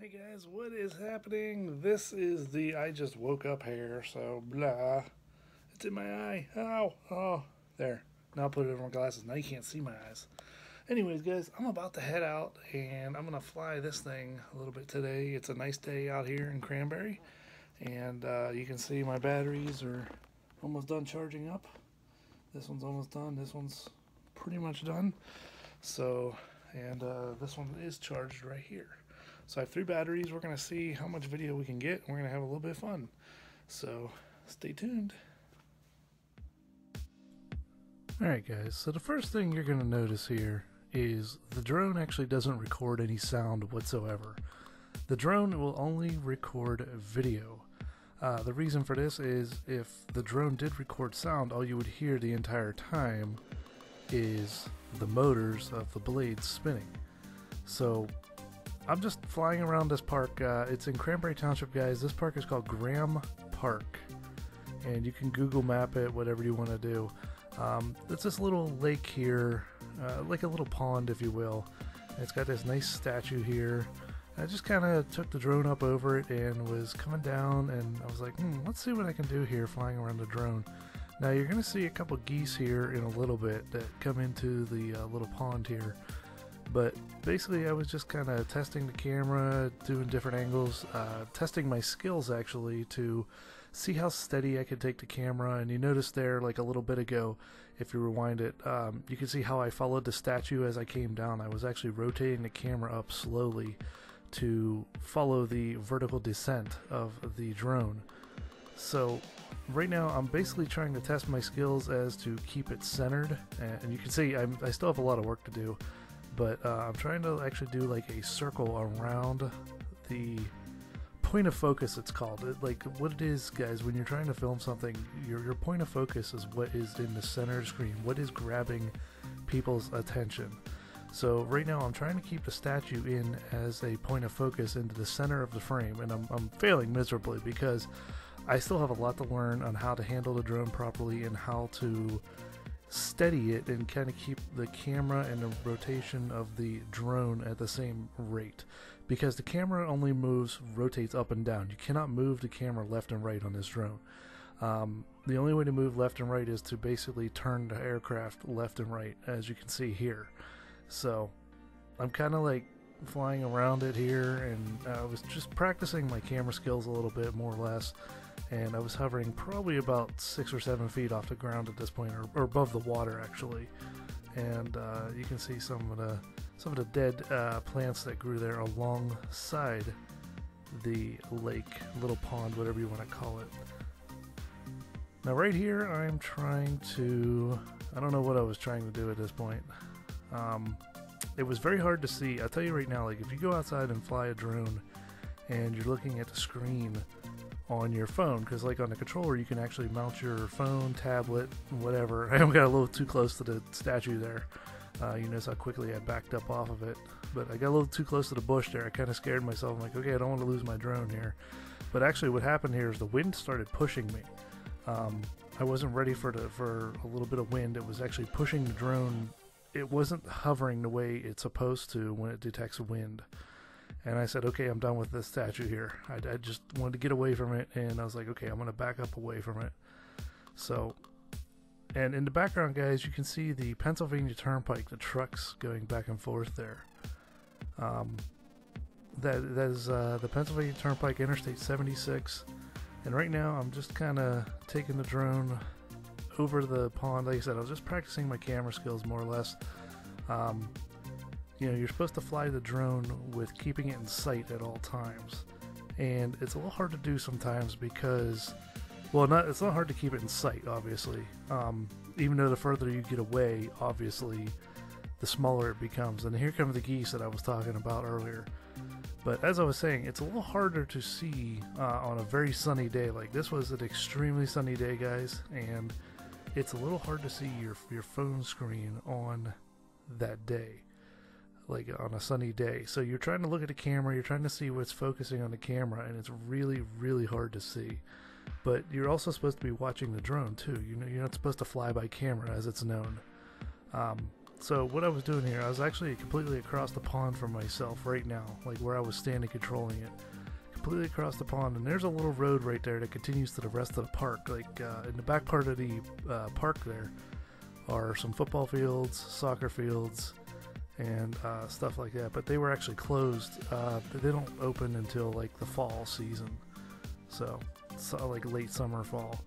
Hey guys, what is happening? This is the I just woke up hair, so blah. It's in my eye. Ow. Oh, there. Now I'll put it over my glasses. Now you can't see my eyes. Anyways, guys, I'm about to head out and I'm going to fly this thing a little bit today. It's a nice day out here in Cranberry. And you can see my batteries are almost done charging up. This one's almost done. This one's pretty much done. So, and this one is charged right here. So I have 3 batteries. We're going to see how much video we can get. We're going to have a little bit of fun. So stay tuned. Alright guys, so the first thing you're going to notice here is the drone actually doesn't record any sound whatsoever. The drone will only record video. The reason for this is if the drone did record sound, all you would hear the entire time is the motors of the blades spinning. So I'm just flying around this park. It's in Cranberry Township, guys. This park is called Graham Park, and you can Google map it, whatever you want to do. It's this little lake here, like a little pond, if you will. It's got this nice statue here. I just kind of took the drone up over it and was coming down, and I was like, let's see what I can do here flying around the drone. Now you're going to see a couple geese here in a little bit that come into the little pond here. But basically I was just kind of testing the camera, doing different angles, testing my skills actually to see how steady I could take the camera. And you notice there, like a little bit ago, if you rewind it, you can see how I followed the statue as I came down. I was actually rotating the camera up slowly to follow the vertical descent of the drone. So right now I'm basically trying to test my skills as to keep it centered, and you can see I still have a lot of work to do. But I'm trying to actually do like a circle around the point of focus, it's called. Like what it is, guys, when you're trying to film something, your point of focus is what is in the center of the screen, what is grabbing people's attention. So right now I'm trying to keep the statue in as a point of focus into the center of the frame, and I'm failing miserably because I still have a lot to learn on how to handle the drone properly and how to steady it and kind of keep the camera and the rotation of the drone at the same rate, because the camera only rotates up and down. You cannot move the camera left and right on this drone. The only way to move left and right is to basically turn the aircraft left and right, as you can see here. So I'm kind of like flying around it here, and I was just practicing my camera skills a little bit, more or less. And I was hovering probably about 6 or 7 feet off the ground at this point, or above the water actually. And you can see some of the dead plants that grew there alongside the lake, little pond, whatever you want to call it. Now right here I'm trying to, I don't know what I was trying to do at this point. It was very hard to see. I'll tell you right now, like if you go outside and fly a drone and you're looking at the screen on your phone, because like on the controller you can actually mount your phone, tablet, whatever. I got a little too close to the statue there. You notice how quickly I backed up off of it, but I got a little too close to the bush there. I kind of scared myself. I'm like, okay, I don't want to lose my drone here. But actually what happened here is the wind started pushing me. I wasn't ready for a little bit of wind. It was actually pushing the drone. It wasn't hovering the way it's supposed to when it detects wind. And I said, okay, I'm done with this statue here. I just wanted to get away from it, and I was like, okay, I'm going to back up away from it. So, and in the background, guys, you can see the Pennsylvania Turnpike, the trucks going back and forth there. That is the Pennsylvania Turnpike, Interstate 76. And right now, I'm just kind of taking the drone over the pond. Like I said, I was just practicing my camera skills, more or less. You know, you're supposed to fly the drone with keeping it in sight at all times, and it's a little hard to do sometimes because, well, it's not hard to keep it in sight, obviously. Even though the further you get away, obviously, the smaller it becomes. And here come the geese that I was talking about earlier. But as I was saying, it's a little harder to see on a very sunny day. Like this was an extremely sunny day, guys, and it's a little hard to see your phone screen on that day, like on a sunny day. So you're trying to look at the camera, you're trying to see what's focusing on the camera, and it's really, really hard to see. But you're also supposed to be watching the drone too. You know, you're not supposed to fly by camera, as it's known. So what I was doing here, I was actually completely across the pond from myself right now, like where I was standing controlling it. Completely across the pond, and there's a little road right there that continues to the rest of the park. Like in the back part of the park there are some football fields, soccer fields, and stuff like that. But they were actually closed. They don't open until like the fall season, so it's like late summer, fall.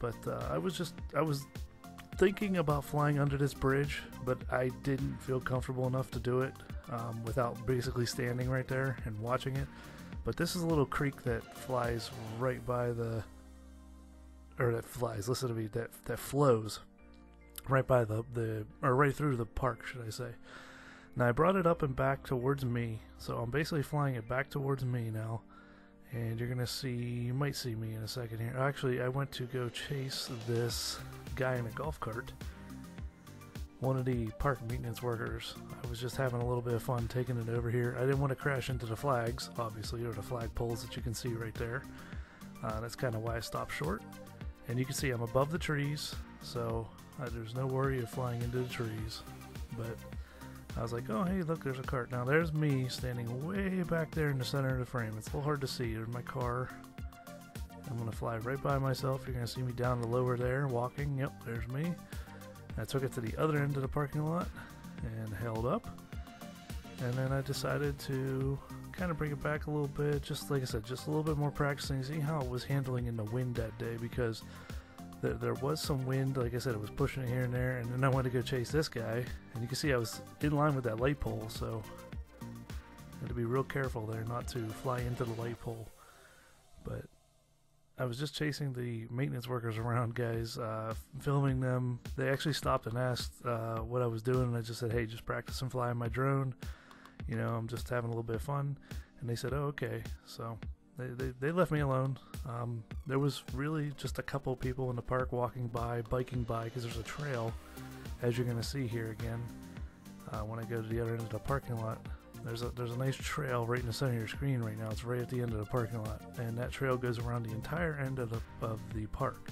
But I was thinking about flying under this bridge, but I didn't feel comfortable enough to do it without basically standing right there and watching it. But this is a little creek that flies right by listen to me, that flows right by or right through the park, should I say. Now I brought it up and back towards me, so I'm basically flying it back towards me now. And you're gonna see, you might see me in a second here. Actually, I went to go chase this guy in a golf cart. One of the park maintenance workers. I was just having a little bit of fun taking it over here. I didn't want to crash into the flags, obviously, or the flag poles that you can see right there. That's kind of why I stopped short. And you can see I'm above the trees, so there's no worry of flying into the trees. But I was like, oh hey, look, there's a cart. Now there's me standing way back there in the center of the frame. It's a little hard to see. There's my car. I'm going to fly right by myself. You're going to see me down the lower there walking. Yep, there's me. I took it to the other end of the parking lot and held up. And then I decided to kind of bring it back a little bit. Just like I said, just a little bit more practicing. See how it was handling in the wind that day, because there was some wind. Like I said, it was pushing it here and there. And then I wanted to go chase this guy. And you can see I was in line with that light pole. So I had to be real careful there not to fly into the light pole. But I was just chasing the maintenance workers around, guys, filming them. They actually stopped and asked what I was doing, and I just said, hey, just practicing flying my drone. You know, I'm just having a little bit of fun. And they said, oh, okay. So they left me alone. There was really just a couple people in the park walking by, biking by, because there's a trail, as you're going to see here again. When I go to the other end of the parking lot, there's a nice trail right in the center of your screen right now. It's right at the end of the parking lot, and that trail goes around the entire end of the park.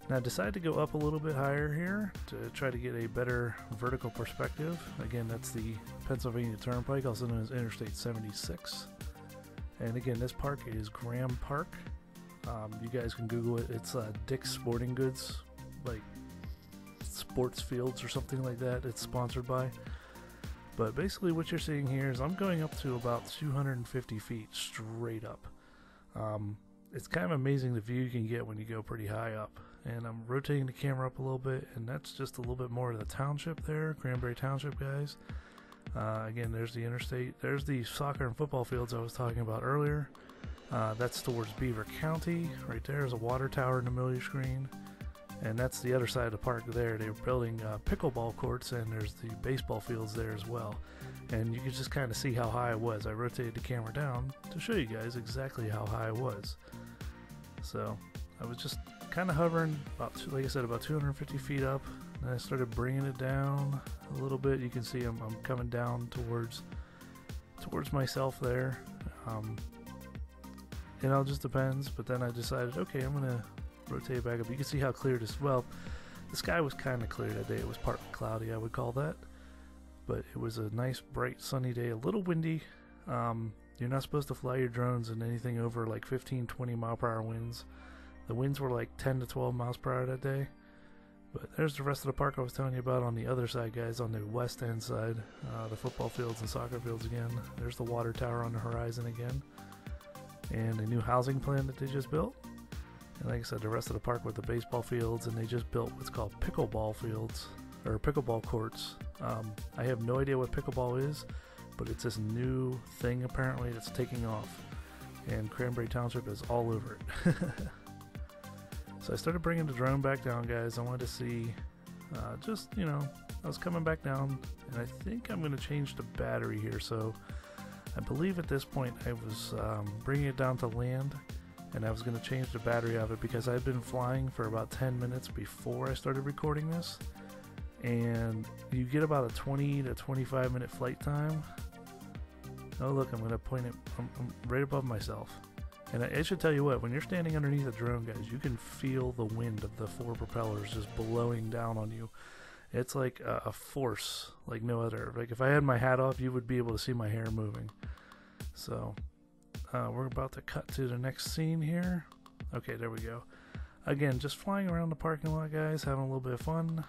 Now I decided to go up a little bit higher here to try to get a better vertical perspective. Again, that's the Pennsylvania Turnpike, also known as Interstate 76. And again, this park is Graham Park. You guys can Google it. It's Dick's Sporting Goods, like sports fields or something like that. It's sponsored by. But basically what you're seeing here is I'm going up to about 250 feet straight up. It's kind of amazing the view you can get when you go pretty high up. And I'm rotating the camera up a little bit, and that's just a little bit more of the township there, Cranberry Township, guys. Again, there's the interstate. There's the soccer and football fields I was talking about earlier. That's towards Beaver County. Right there is a water tower in the middle of your screen. And that's the other side of the park there. They were building pickleball courts, and there's the baseball fields there as well. And you can just kind of see how high I was. I rotated the camera down to show you guys exactly how high I was. So I was just kind of hovering, about, like I said, about 250 feet up. Then I started bringing it down a little bit. You can see I'm coming down towards myself there. It all just depends. But then I decided, okay, I'm gonna rotate back up. You can see how clear this. Well, the sky was kind of clear that day. It was partly cloudy, I would call that, but it was a nice, bright, sunny day. A little windy. You're not supposed to fly your drones in anything over like 15-20 mile per hour winds. The winds were like 10 to 12 miles per hour that day. But there's the rest of the park I was telling you about on the other side, guys, on the west end side. The football fields and soccer fields again. There's the water tower on the horizon again, and a new housing plan that they just built. And like I said, the rest of the park with the baseball fields, and they just built what's called pickleball fields, or pickleball courts. I have no idea what pickleball is, but it's this new thing apparently that's taking off, and Cranberry Township is all over it. So I started bringing the drone back down, guys. I wanted to see, just, you know, I was coming back down, and I think I'm going to change the battery here. So I believe at this point I was bringing it down to land, and I was going to change the battery of it because I'd been flying for about 10 minutes before I started recording this, and you get about a 20 to 25 minute flight time. Oh look, I'm going to point it, I'm right above myself. And I should tell you what, when you're standing underneath a drone, guys, you can feel the wind of the four propellers just blowing down on you. It's like a force like no other. Like if I had my hat off, you would be able to see my hair moving. So we're about to cut to the next scene here. Okay, there we go. Again, just flying around the parking lot, guys, having a little bit of fun.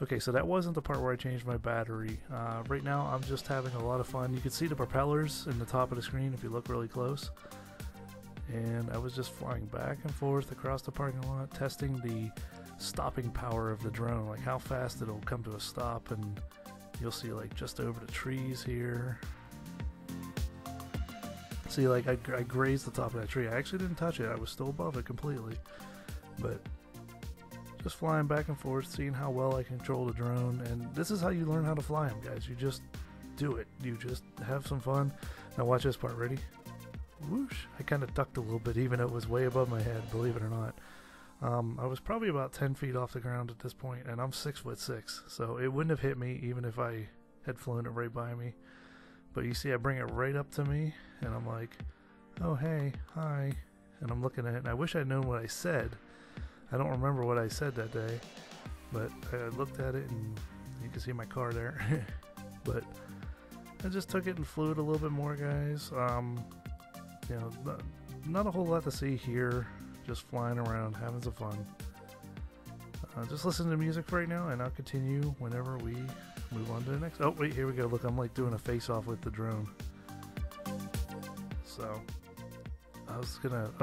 Okay, so that wasn't the part where I changed my battery. Right now, I'm just having a lot of fun. You can see the propellers in the top of the screen if you look really close. And I was just flying back and forth across the parking lot, testing the stopping power of the drone, like how fast it'll come to a stop. And you'll see like just over the trees here. See, like I grazed the top of that tree. I actually didn't touch it. I was still above it completely. But just flying back and forth, seeing how well I control the drone. And this is how you learn how to fly them, guys. You just do it. You just have some fun. Now watch this part. Ready? Whoosh. I kind of ducked a little bit, even though it was way above my head, believe it or not. I was probably about 10 feet off the ground at this point, and I'm 6'6", so it wouldn't have hit me even if I had flown it right by me. But you see I bring it right up to me, and I'm like, oh hey, hi, and I'm looking at it, and I wish I'd known what I said. I don't remember what I said that day, but I looked at it, and you can see my car there. But I just took it and flew it a little bit more, guys. You know, not a whole lot to see here, just flying around, having some fun. Just listen to music for right now, and I'll continue whenever we move on to the next. Oh wait, here we go. Look, I'm like doing a face-off with the drone. So I was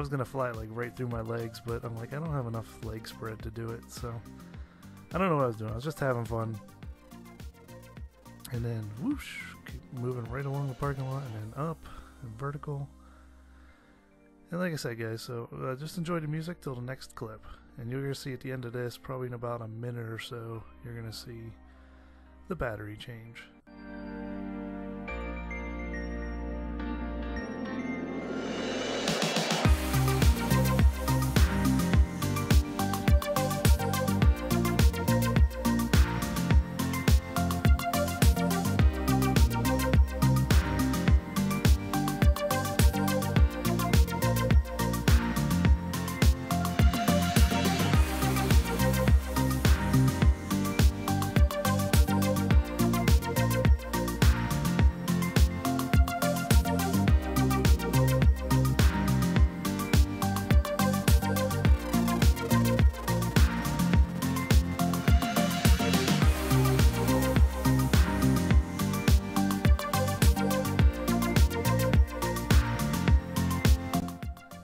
gonna fly it like right through my legs, but I'm like, I don't have enough leg spread to do it. So I don't know what I was doing. I was just having fun. And then whoosh, keep moving right along the parking lot, and then up and vertical. And like I said, guys, so just enjoy the music till the next clip. And you're going to see at the end of this, probably in about a minute or so, you're going to see the battery change.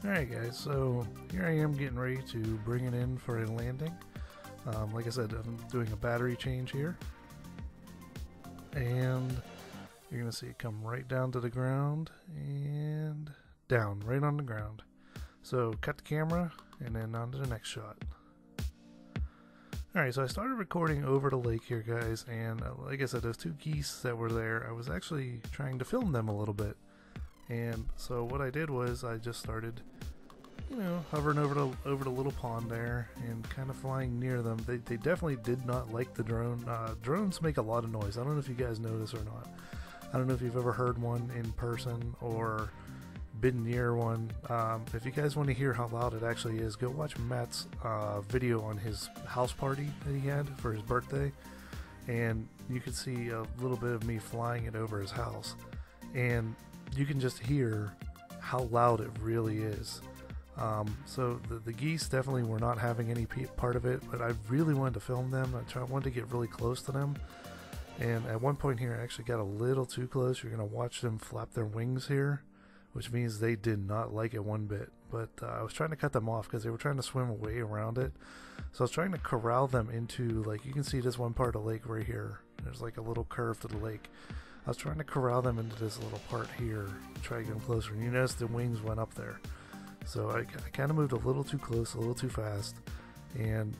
Alright guys, so here I am getting ready to bring it in for a landing. Like I said, I'm doing a battery change here. And you're going to see it come right down to the ground and down, right on the ground. So cut the camera and then on to the next shot. Alright, so I started recording over the lake here, guys, and like I said, those two geese that were there, I was actually trying to film them a little bit. And so what I did was I just started, you know, hovering over the little pond there and kind of flying near them. They definitely did not like the drone. Drones make a lot of noise. I don't know if you guys know this or not. I don't know if you've ever heard one in person or been near one. If you guys want to hear how loud it actually is, go watch Matt's video on his house party that he had for his birthday, and you can see a little bit of me flying it over his house, and you can just hear how loud it really is. So the geese definitely were not having any part of it, but I really wanted to film them. I wanted to get really close to them, and at one point here I actually got a little too close. You're going to watch them flap their wings here, which means they did not like it one bit. But I was trying to cut them off because they were trying to swim away around it. So I was trying to corral them into, like, you can see this one part of the lake right here. There's like a little curve to the lake. I was trying to corral them into this little part here, try to get them closer, and you notice the wings went up there. So I kind of moved a little too close, a little too fast, and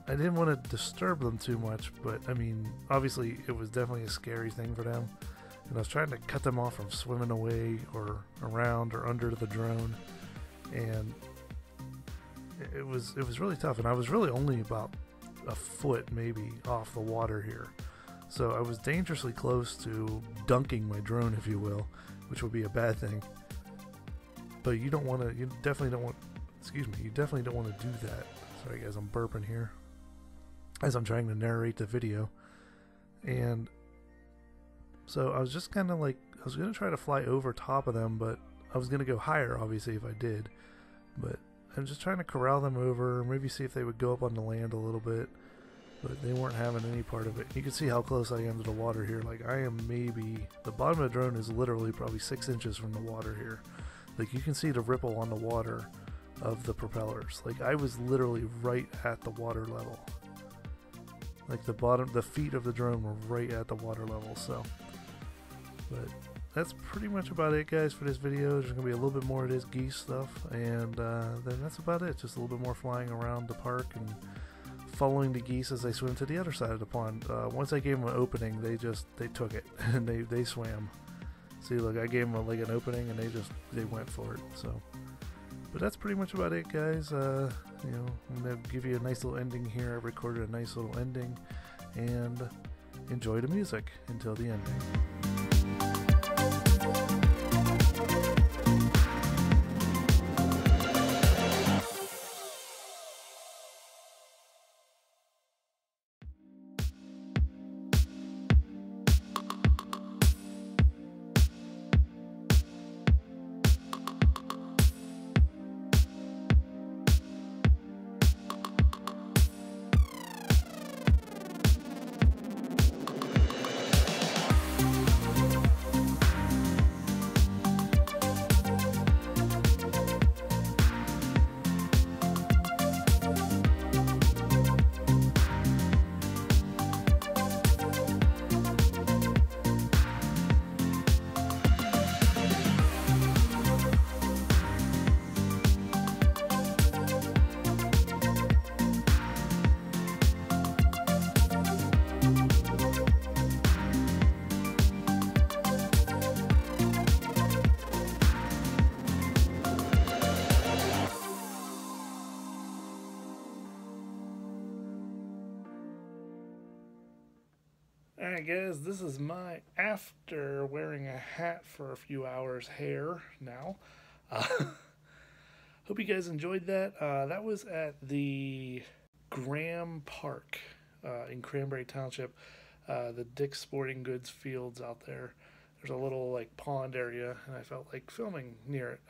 I didn't want to disturb them too much, but I mean, obviously it was definitely a scary thing for them, and I was trying to cut them off from swimming away or around or under the drone, and it was really tough, and I was really only about a foot maybe off the water here. So I was dangerously close to dunking my drone, if you will, which would be a bad thing. But you don't want to, you definitely don't want to do that. Sorry guys, I'm burping here. as I'm trying to narrate the video. And so I was just kind of like, I was going to try to fly over top of them, but I was going to go higher, obviously, if I did. But I'm just trying to corral them over, maybe see if they would go up on the land a little bit. But they weren't having any part of it. You can see how close I am to the water here. Like, I am maybe, the bottom of the drone is literally probably 6 inches from the water here. Like, you can see the ripple on the water of the propellers. Like, I was literally right at the water level. Like, the feet of the drone were right at the water level, so. But that's pretty much about it, guys, for this video. There's going to be a little bit more of this geese stuff, and then that's about it. Just a little bit more flying around the park and following the geese as they swim to the other side of the pond. Once I gave them an opening, they took it, and they swam. See, look, I gave them like an opening, and they went for it, so. But that's pretty much about it, guys. You know, I'm going to give you a nice little ending here. I recorded a nice little ending, and enjoy the music until the ending. Alright guys, this is my after wearing a hat for a few hours hair now. Hope you guys enjoyed that. That was at the Graham Park in Cranberry Township, the Dick's Sporting Goods fields out there. There's a little like pond area, and I felt like filming near it.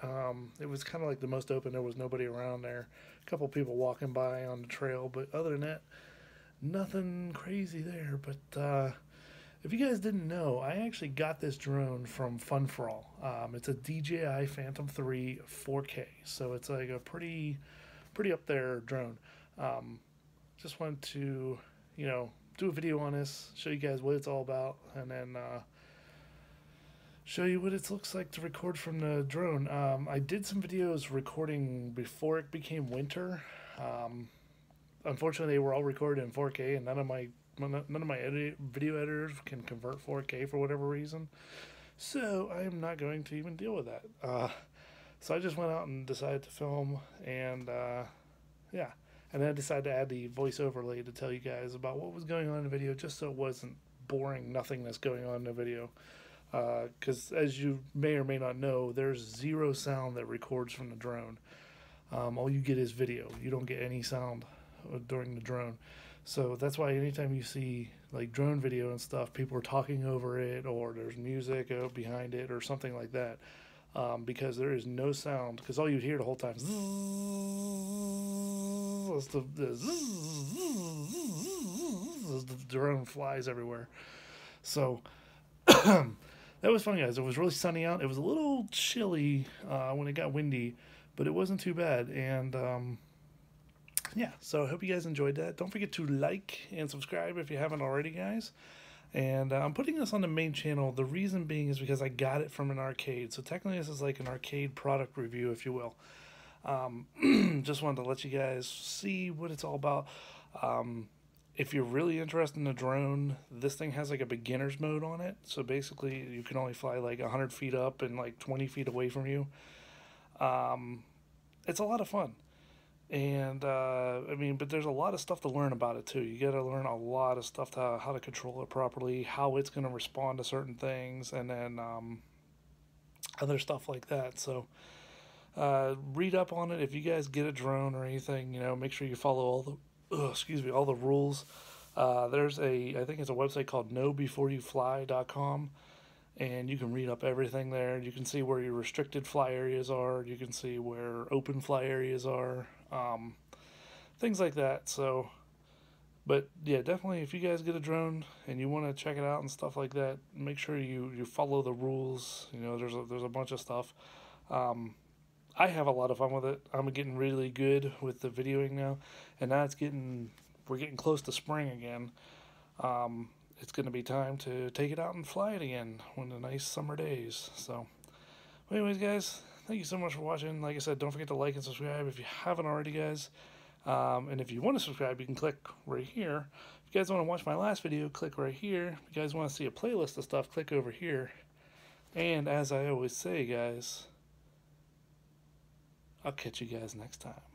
It was kind of like the most open. There was nobody around there. A couple people walking by on the trail, but other than that, nothing crazy there. But if you guys didn't know, I actually got this drone from Fun For All. It's a DJI Phantom 3 4K, so it's like a pretty up there drone. Just wanted to, you know, do a video on this, show you guys what it's all about, and then show you what it looks like to record from the drone. I did some videos recording before it became winter. Unfortunately, they were all recorded in 4K, and none of my video editors can convert 4K for whatever reason. So I am not going to even deal with that. So I just went out and decided to film, and yeah. And then I decided to add the voice overlay to tell you guys about what was going on in the video, just so it wasn't boring nothingness going on in the video. Because as you may or may not know, there's zero sound that records from the drone. All you get is video. You don't get any sound during the drone. So that's why anytime you see like drone video and stuff, people are talking over it, or there's music behind it or something like that, because there is no sound, because all you hear the whole time is the drone flies everywhere. So that was fun, guys. It was really sunny out. It was a little chilly when it got windy, but it wasn't too bad. And yeah, so I hope you guys enjoyed that. Don't forget to like and subscribe if you haven't already, guys. And I'm putting this on the main channel. The reason being is because I got it from an arcade. So technically this is like an arcade product review, if you will. Just wanted to let you guys see what it's all about. If you're really interested in the drone, this thing has like a beginner's mode on it. So basically you can only fly like 100 feet up and like 20 feet away from you. It's a lot of fun. And, I mean, but there's a lot of stuff to learn about it, too. You got to learn a lot of stuff to how to control it properly, how it's going to respond to certain things, and then other stuff like that. So read up on it. If you guys get a drone or anything, you know, make sure you follow excuse me, all the rules. There's I think it's a website called knowbeforeyoufly.com, and you can read up everything there. You can see where your restricted fly areas are. You can see where open fly areas are, things like that. So, but yeah, definitely if you guys get a drone and you want to check it out and stuff like that, make sure you follow the rules. You know, there's a bunch of stuff. I have a lot of fun with it. I'm getting really good with the videoing now, and now we're getting close to spring again. It's going to be time to take it out and fly it again one of the nice summer days. So, anyways, guys, thank you so much for watching. Like I said, don't forget to like and subscribe if you haven't already, guys. And if you want to subscribe, you can click right here. If you guys want to watch my last video, click right here. If you guys want to see a playlist of stuff, click over here. And as I always say, guys, I'll catch you guys next time.